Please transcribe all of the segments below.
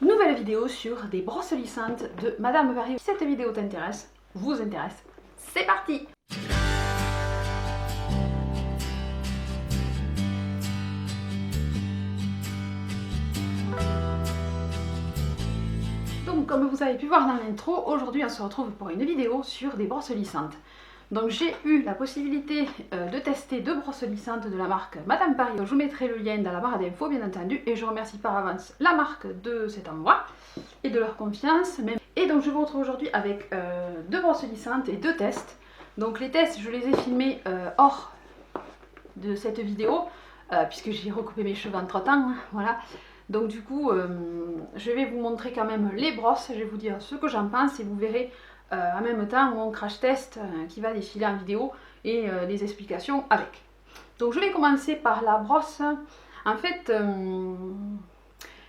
Nouvelle vidéo sur des brosses lissantes de Madame Paris. Si cette vidéo t'intéresse, vous intéresse, c'est parti! Donc comme vous avez pu voir dans l'intro, aujourd'hui on se retrouve pour une vidéo sur des brosses lissantes. Donc j'ai eu la possibilité de tester deux brosses lissantes de la marque Madame Paris. Je vous mettrai le lien dans la barre d'infos bien entendu et je remercie par avance la marque de cet envoi et de leur confiance. Et donc je vous retrouve aujourd'hui avec deux brosses lissantes et deux tests. Donc les tests je les ai filmés hors de cette vidéo puisque j'ai recoupé mes cheveux entre temps, hein, voilà. Donc du coup je vais vous montrer quand même les brosses, je vais vous dire ce que j'en pense et vous verrez en même temps mon crash test qui va défiler en vidéo et les explications avec. Donc je vais commencer par la brosse. En fait,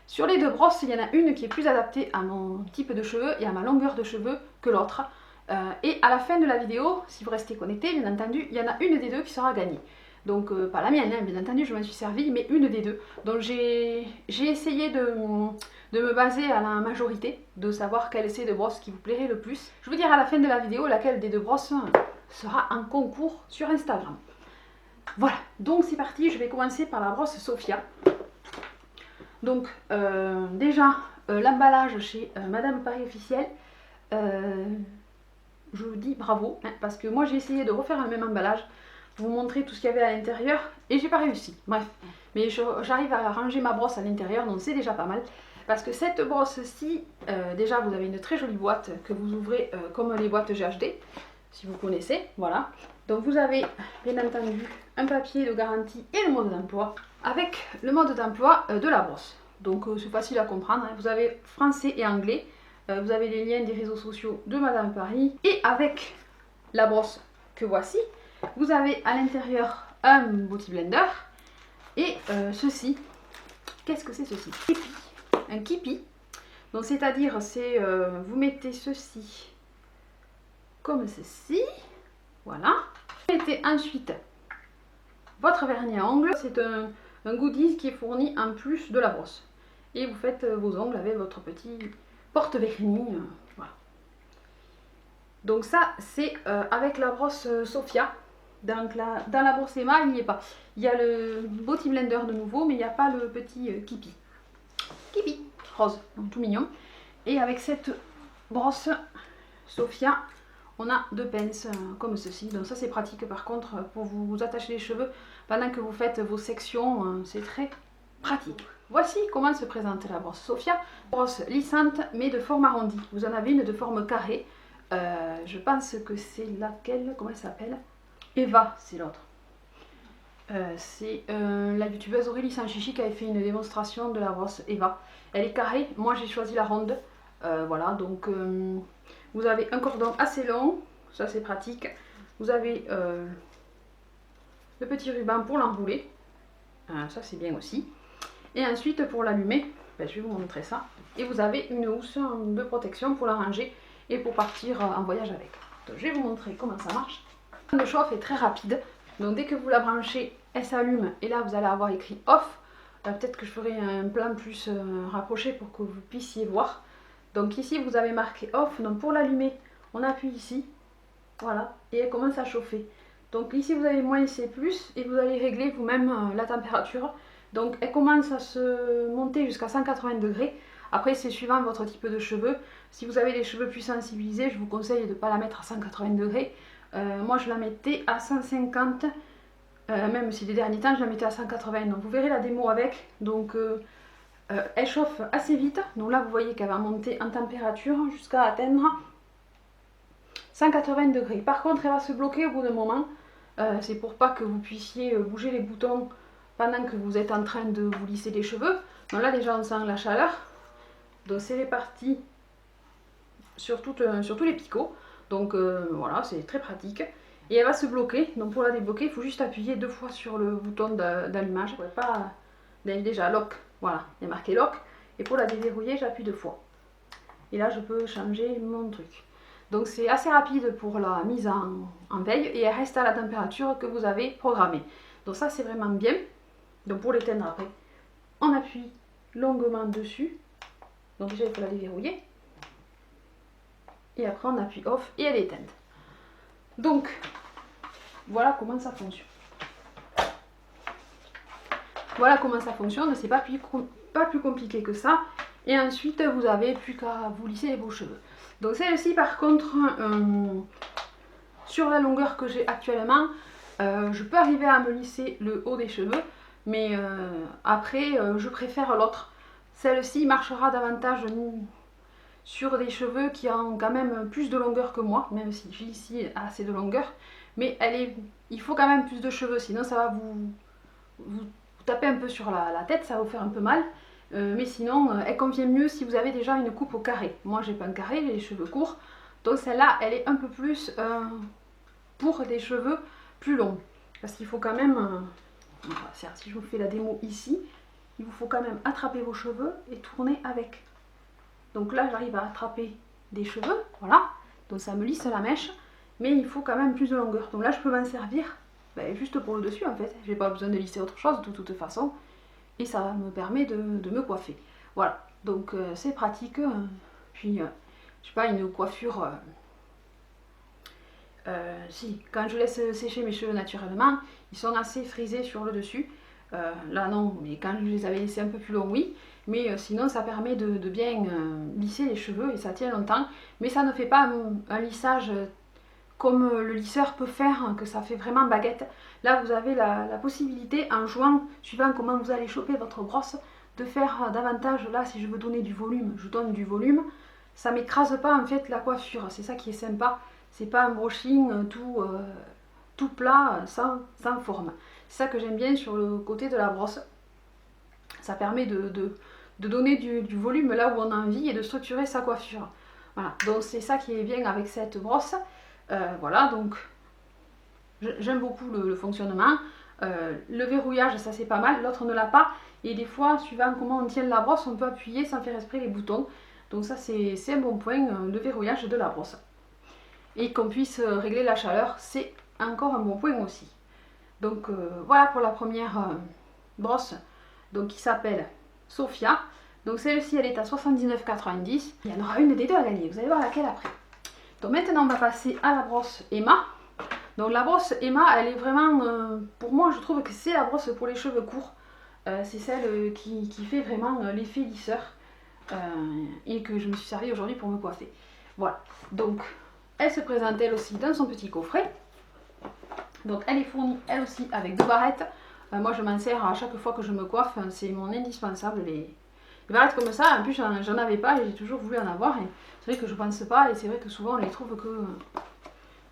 sur les deux brosses, il y en a une qui est plus adaptée à mon type de cheveux et à ma longueur de cheveux que l'autre. Et à la fin de la vidéo, si vous restez connecté, bien entendu, il y en a une des deux qui sera gagnée. Donc pas la mienne, hein, bien entendu, je m'en suis servie, mais une des deux. Donc j'ai essayé de me baser à la majorité, de savoir quelle c'est de brosse qui vous plairait le plus. Je vous dirai à la fin de la vidéo laquelle des deux brosses sera en concours sur Instagram. Voilà, donc c'est parti, je vais commencer par la brosse Sophia. Donc déjà, l'emballage chez Madame Paris officielle, je vous dis bravo, hein, parce que moi j'ai essayé de refaire le même emballage, vous montrer tout ce qu'il y avait à l'intérieur, et j'ai pas réussi, bref. Mais j'arrive à ranger ma brosse à l'intérieur, donc c'est déjà pas mal. Parce que cette brosse-ci, déjà vous avez une très jolie boîte que vous ouvrez comme les boîtes GHD, si vous connaissez, voilà. Donc vous avez bien entendu un papier de garantie et le mode d'emploi, avec le mode d'emploi de la brosse. Donc c'est facile à comprendre, hein. Vous avez français et anglais, vous avez les liens des réseaux sociaux de Madame Paris, et avec la brosse que voici, vous avez à l'intérieur un Beauty Blender, et ceci, qu'est-ce que c'est ceci? Un Kipi, donc c'est-à-dire c'est vous mettez ceci comme ceci, voilà. Vous mettez ensuite votre vernis à ongles, c'est un goodies qui est fourni en plus de la brosse. Et vous faites vos ongles avec votre petit porte-vernis, voilà. Donc ça c'est avec la brosse Sophia. Donc dans la brosse Emma il n'y est pas. Il y a le Beauty Blender de nouveau, mais il n'y a pas le petit Kipi. Kipi rose, donc tout mignon. Et avec cette brosse Sophia, on a deux pinces comme ceci. Donc ça c'est pratique par contre pour vous attacher les cheveux pendant que vous faites vos sections, c'est très pratique. Voici comment se présente la brosse Sophia. Brosse lissante mais de forme arrondie. Vous en avez une de forme carrée. Je pense que c'est laquelle, comment elle s'appelle? Eva, c'est l'autre. C'est la youtubeuse Aurélie Sanchichi qui avait fait une démonstration de la brosse Eva. Elle est carrée, moi j'ai choisi la ronde. Voilà, donc vous avez un cordon assez long, ça c'est pratique. Vous avez le petit ruban pour l'enrouler, ça c'est bien aussi. Et ensuite pour l'allumer, ben, je vais vous montrer ça. Et vous avez une housse de protection pour la ranger et pour partir en voyage avec. Donc, je vais vous montrer comment ça marche. Le chauffe est très rapide, donc dès que vous la branchez, elle s'allume et là vous allez avoir écrit off. Peut-être que je ferai un plan plus rapproché pour que vous puissiez voir. Donc ici vous avez marqué off, donc pour l'allumer on appuie ici, voilà, et elle commence à chauffer. Donc ici vous avez moins c'est plus et vous allez régler vous-même la température. Donc elle commence à se monter jusqu'à 180 degrés. Après c'est suivant votre type de cheveux. Si vous avez des cheveux plus sensibilisés, je vous conseille de ne pas la mettre à 180 degrés. Moi je la mettais à 150, même si les derniers temps je la mettais à 180. Donc vous verrez la démo avec. Donc elle chauffe assez vite, donc là vous voyez qu'elle va monter en température jusqu'à atteindre 180 degrés. Par contre elle va se bloquer au bout d'un moment, c'est pour pas que vous puissiez bouger les boutons pendant que vous êtes en train de vous lisser les cheveux. Donc là déjà on sent la chaleur, donc c'est réparti sur tous les picots, donc voilà c'est très pratique. Et elle va se bloquer, donc pour la débloquer il faut juste appuyer 2 fois sur le bouton d'allumage. Vous pouvez pas déjà lock. Voilà, il y a marqué lock. Et pour la déverrouiller, j'appuie 2 fois. Et là, je peux changer mon truc. Donc c'est assez rapide pour la mise en veille et elle reste à la température que vous avez programmée. Donc ça, c'est vraiment bien. Donc pour l'éteindre après, on appuie longuement dessus. Donc déjà il faut la déverrouiller. Et après on appuie off et elle est éteinte. Donc voilà comment ça fonctionne. Voilà comment ça fonctionne, c'est pas plus compliqué que ça. Et ensuite vous avez plus qu'à vous lisser vos cheveux. Donc celle-ci par contre, sur la longueur que j'ai actuellement, je peux arriver à me lisser le haut des cheveux. Mais après je préfère l'autre. Celle-ci marchera davantage sur des cheveux qui ont quand même plus de longueur que moi, même si j'ai ici assez de longueur. Mais il faut quand même plus de cheveux, sinon ça va vous taper un peu sur la tête, ça va vous faire un peu mal. Mais sinon, elle convient mieux si vous avez déjà une coupe au carré. Moi, j'ai pas un carré, j'ai les cheveux courts. Donc celle-là, elle est un peu plus pour des cheveux plus longs. Parce qu'il faut quand même... si je vous fais la démo ici, il vous faut quand même attraper vos cheveux et tourner avec. Donc là, j'arrive à attraper des cheveux, voilà. Donc ça me lisse la mèche, mais il faut quand même plus de longueur. Donc là, je peux m'en servir juste pour le dessus en fait. J'ai pas besoin de lisser autre chose de toute façon. Et ça me permet de me coiffer. Voilà, donc c'est pratique. Puis, je sais pas, une coiffure... si, quand je laisse sécher mes cheveux naturellement, ils sont assez frisés sur le dessus. Là non, mais quand je les avais laissés un peu plus longs, oui. Mais sinon ça permet de bien lisser les cheveux et ça tient longtemps. Mais ça ne fait pas un lissage comme le lisseur peut faire, que ça fait vraiment baguette. Là vous avez la possibilité en jouant, suivant comment vous allez choper votre brosse, de faire davantage. Là si je veux donner du volume, je donne du volume. Ça m'écrase pas en fait la coiffure, c'est ça qui est sympa. C'est pas un brushing tout plat, sans forme. C'est ça que j'aime bien sur le côté de la brosse. Ça permet de donner du volume là où on a envie et de structurer sa coiffure. Voilà, donc c'est ça qui est bien avec cette brosse. Voilà, donc j'aime beaucoup le fonctionnement. Le verrouillage, ça c'est pas mal, l'autre ne l'a pas. Et des fois, suivant comment on tient la brosse, on peut appuyer sans faire exprès les boutons. Donc ça c'est un bon point, le verrouillage de la brosse. Et qu'on puisse régler la chaleur, c'est encore un bon point aussi. Donc voilà pour la première brosse, donc qui s'appelle Sophia. Donc celle-ci elle est à 79,90. Il y en aura une des deux à gagner, vous allez voir laquelle après. Donc maintenant on va passer à la brosse Emma. Donc la brosse Emma, elle est vraiment, pour moi je trouve que c'est la brosse pour les cheveux courts. C'est celle qui fait vraiment l'effet lisseur et que je me suis servi aujourd'hui pour me coiffer. Voilà, donc elle se présente elle aussi dans son petit coffret. Donc elle est fournie elle aussi avec 2 barrettes. Moi je m'en sers à chaque fois que je me coiffe, c'est mon indispensable. Les barrettes comme ça, en plus j'en avais pas et j'ai toujours voulu en avoir. C'est vrai que je pense pas et c'est vrai que souvent on les trouve que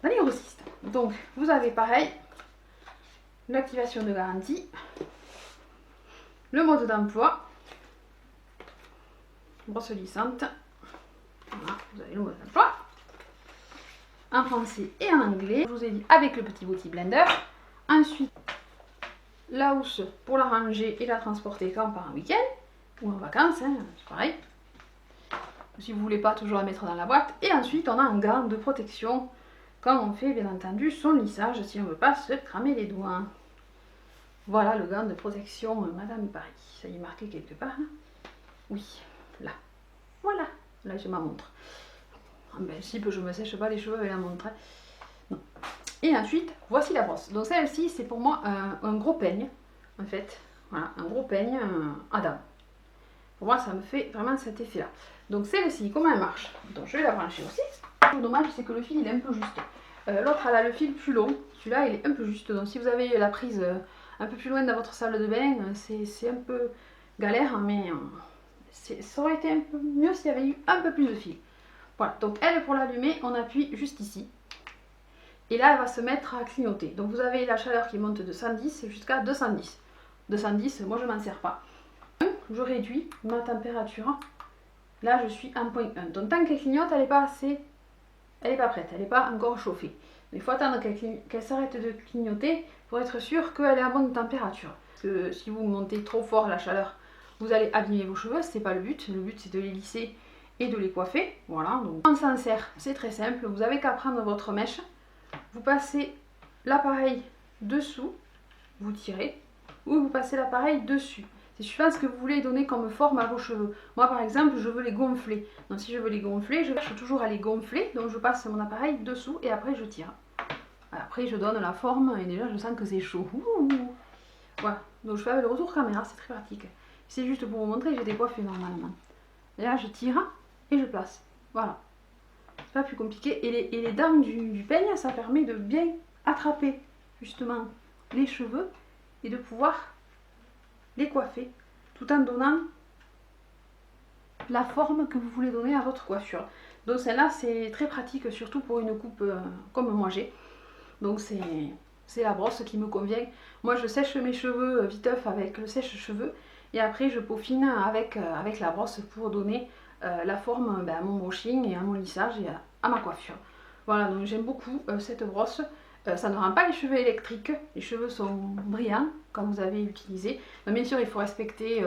dans les grossistes. Donc vous avez pareil l'activation de garantie, le mode d'emploi, brosse lissante. Voilà, vous avez le mode d'emploi en français et en anglais. Je vous ai dit avec le petit Beauty Blender. Ensuite, la housse pour la ranger et la transporter quand on part en week-end ou en vacances, hein, c'est pareil. Si vous voulez pas toujours la mettre dans la boîte. Et ensuite, on a un gant de protection quand on fait bien entendu son lissage, si on ne veut pas se cramer les doigts. Voilà le gant de protection Madame Paris. Ça y est marqué quelque part. Hein. Oui, là. Voilà, là j'ai ma montre. En principe, je ne me sèche pas les cheveux avec la montre. Hein. Non. Et ensuite, voici la brosse. Donc celle-ci, c'est pour moi un gros peigne, en fait. Voilà, un gros peigne à dents. Pour moi, ça me fait vraiment cet effet-là. Donc celle-ci, comment elle marche? Donc je vais la brancher aussi. Le dommage, c'est que le fil, il est un peu juste. L'autre, elle a le fil plus long. Celui-là, il est un peu juste. Donc si vous avez la prise un peu plus loin dans votre salle de bain, c'est un peu galère, mais ça aurait été un peu mieux s'il y avait eu un peu plus de fil. Voilà, donc elle, pour l'allumer, on appuie juste ici. Et là, elle va se mettre à clignoter. Donc vous avez la chaleur qui monte de 110 jusqu'à 210. 210, moi je m'en sers pas. Je réduis ma température. Là, je suis en point 1. Donc tant qu'elle clignote, elle n'est pas assez... Elle n'est pas prête, elle n'est pas encore chauffée. Mais il faut attendre qu'elle s'arrête de clignoter pour être sûr qu'elle est à bonne température. Parce que si vous montez trop fort la chaleur, vous allez abîmer vos cheveux, c'est pas le but. Le but, c'est de les lisser et de les coiffer. Voilà, donc on s'en sert, c'est très simple. Vous avez qu'à prendre votre mèche, vous passez l'appareil dessous, vous tirez, ou vous passez l'appareil dessus. C'est suivant ce que vous voulez donner comme forme à vos cheveux. Moi par exemple, je veux les gonfler. Donc si je veux les gonfler, je cherche toujours à les gonfler. Donc je passe mon appareil dessous et après je tire. Après je donne la forme et déjà je sens que c'est chaud. Ouh. Voilà, donc je fais avec le retour caméra, c'est très pratique. C'est juste pour vous montrer que j'ai décoiffé normalement. Et là je tire et je place. Voilà. C'est pas plus compliqué. Et les dents du peigne, ça permet de bien attraper justement les cheveux et de pouvoir les coiffer tout en donnant la forme que vous voulez donner à votre coiffure. Donc celle-là c'est très pratique, surtout pour une coupe comme moi j'ai. Donc c'est la brosse qui me convient. Moi je sèche mes cheveux viteuf avec le sèche-cheveux et après je peaufine avec la brosse pour donner la forme à mon brushing et à mon lissage et à ma coiffure. Voilà, donc j'aime beaucoup cette brosse. Ça ne rend pas les cheveux électriques, les cheveux sont brillants quand vous avez utilisé. Donc bien sûr il faut respecter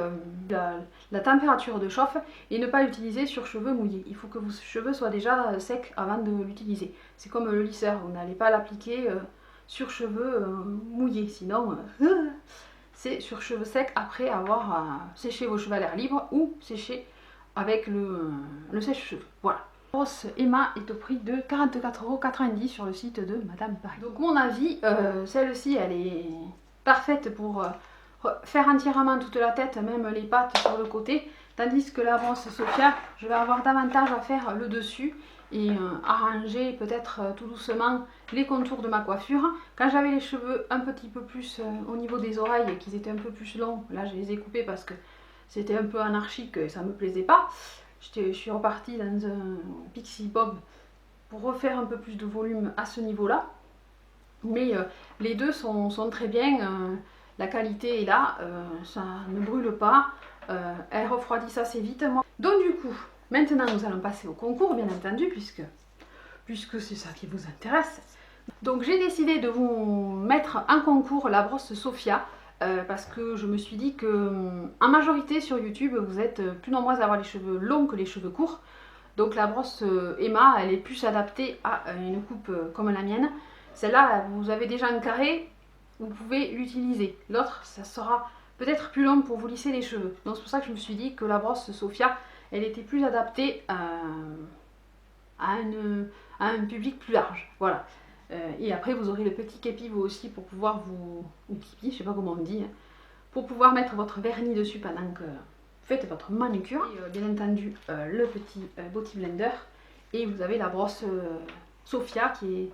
la température de chauffe et ne pas l'utiliser sur cheveux mouillés. Il faut que vos cheveux soient déjà secs avant de l'utiliser. C'est comme le lisseur, vous n'allez pas l'appliquer sur cheveux mouillés, sinon c'est sur cheveux secs après avoir séché vos cheveux à l'air libre ou séché avec le sèche-cheveux. Voilà. La brosse Emma est au prix de 44,90 € sur le site de Madame Paris. Donc mon avis, celle-ci elle est parfaite pour faire entièrement toute la tête, même les pattes sur le côté, tandis que la brosse Sophia, je vais avoir davantage à faire le dessus et arranger peut-être tout doucement les contours de ma coiffure. Quand j'avais les cheveux un petit peu plus au niveau des oreilles et qu'ils étaient un peu plus longs, là je les ai coupés parce que c'était un peu anarchique et ça me plaisait pas. Je suis repartie dans un pixie bob pour refaire un peu plus de volume à ce niveau-là. Mais les deux sont très bien, la qualité est là, ça ne brûle pas, elle refroidit assez vite. Donc du coup, maintenant nous allons passer au concours, bien entendu, puisque c'est ça qui vous intéresse. Donc j'ai décidé de vous mettre en concours la brosse Sophia. Parce que je me suis dit que en majorité sur YouTube vous êtes plus nombreuses à avoir les cheveux longs que les cheveux courts. Donc la brosse Emma elle est plus adaptée à une coupe comme la mienne. Celle-là vous avez déjà un carré, vous pouvez l'utiliser. L'autre ça sera peut-être plus long pour vous lisser les cheveux. Donc c'est pour ça que je me suis dit que la brosse Sophia elle était plus adaptée à un public plus large. Voilà. Et après vous aurez le petit képi vous aussi pour pouvoir vous... ou képi, je sais pas comment on dit, pour pouvoir mettre votre vernis dessus pendant que vous faites votre manucure. Et bien entendu le petit body blender. Et vous avez la brosse Sophia qui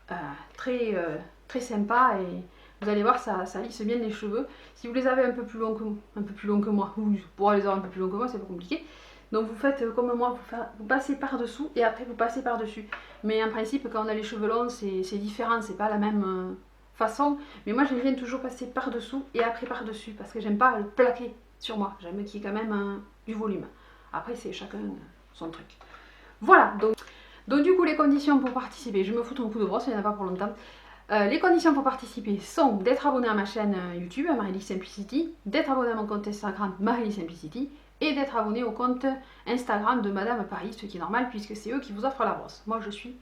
est très sympa et vous allez voir ça lisse bien les cheveux. Si vous les avez un peu plus longs que moi, ou pour les avoir un peu plus longs que moi c'est pas compliqué. Donc vous faites comme moi, vous passez par dessous et après vous passez par dessus. Mais en principe quand on a les cheveux longs c'est différent, c'est pas la même façon. Mais moi j'aime bien toujours passer par dessous et après par dessus parce que j'aime pas le plaquer sur moi. J'aime qu'il y ait quand même du volume. Après c'est chacun son truc. Voilà, donc du coup les conditions pour participer, je me fous ton coup de brosse, il n'y en a pas pour longtemps. Les conditions pour participer sont d'être abonné à ma chaîne YouTube, Marilyn Simplicity, d'être abonné à mon compte Instagram Marilyn Simplicity, et d'être abonné au compte Instagram de Madame Paris, ce qui est normal puisque c'est eux qui vous offrent la brosse. Moi je suis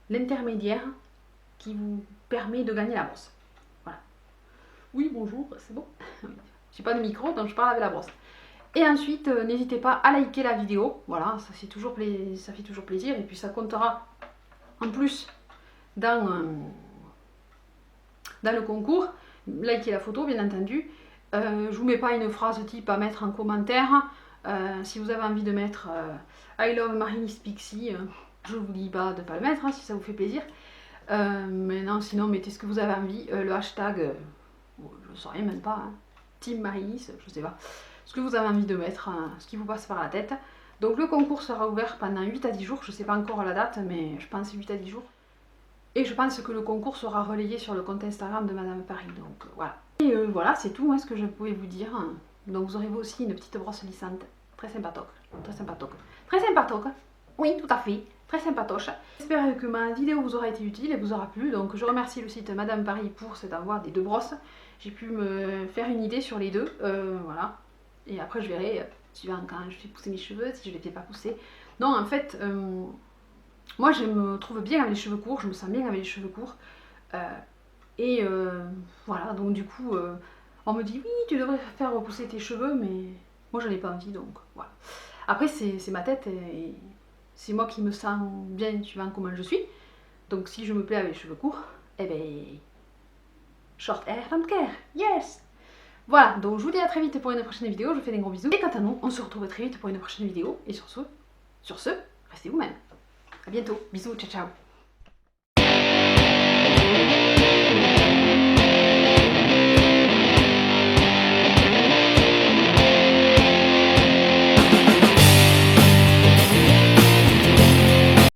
l'intermédiaire qui vous permet de gagner la brosse. Voilà. Oui bonjour, c'est bon. J'ai pas de micro donc je parle avec la brosse. Et ensuite n'hésitez pas à liker la vidéo, voilà, ça fait toujours plaisir et puis ça comptera en plus dans le concours. Likez la photo bien entendu. Je vous mets pas une phrase type à mettre en commentaire. Si vous avez envie de mettre I love Marilyn Pixie, je vous dis pas de pas le mettre si ça vous fait plaisir. Mais non, sinon mettez ce que vous avez envie. Le hashtag, je ne saurais même pas, Team Marilyn, je sais pas. Ce que vous avez envie de mettre, ce qui vous passe par la tête. Donc le concours sera ouvert pendant 8 à 10 jours, je ne sais pas encore la date, mais je pense 8 à 10 jours. Et je pense que le concours sera relayé sur le compte Instagram de Madame Paris, donc voilà. Et voilà, c'est tout ce que je pouvais vous dire. Donc vous aurez vous aussi une petite brosse lissante, très sympatoque, très sympatoque. Très sympatoque, oui tout à fait, très sympatoche. J'espère que ma vidéo vous aura été utile et vous aura plu, donc je remercie le site Madame Paris pour cet envoi des 2 brosses. J'ai pu me faire une idée sur les deux, voilà. Et après je verrai, suivant quand je fais pousser mes cheveux, si je ne les fais pas pousser. Non en fait, moi je me trouve bien avec les cheveux courts, je me sens bien avec les cheveux courts. Voilà, donc du coup, On me dit oui, tu devrais faire repousser tes cheveux, mais moi j'en ai pas envie, donc voilà. Après c'est ma tête et c'est moi qui me sens bien suivant comment je suis. Donc si je me plais avec les cheveux courts, eh ben short hair, don't care, yes. Voilà, donc je vous dis à très vite pour une prochaine vidéo, je vous fais des gros bisous. Et quant à nous, on se retrouve très vite pour une prochaine vidéo. Et sur ce, restez vous-même. A bientôt, bisous, ciao ciao.